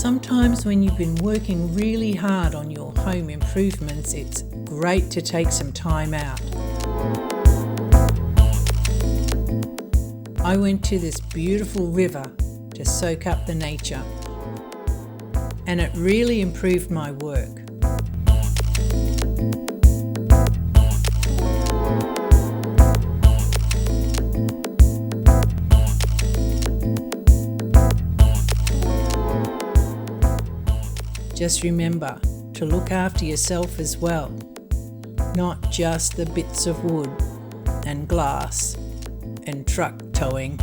Sometimes when you've been working really hard on your home improvements, it's great to take some time out. I went to this beautiful river to soak up the nature, and it really improved my work. Just remember to look after yourself as well, not just the bits of wood and glass and truck towing.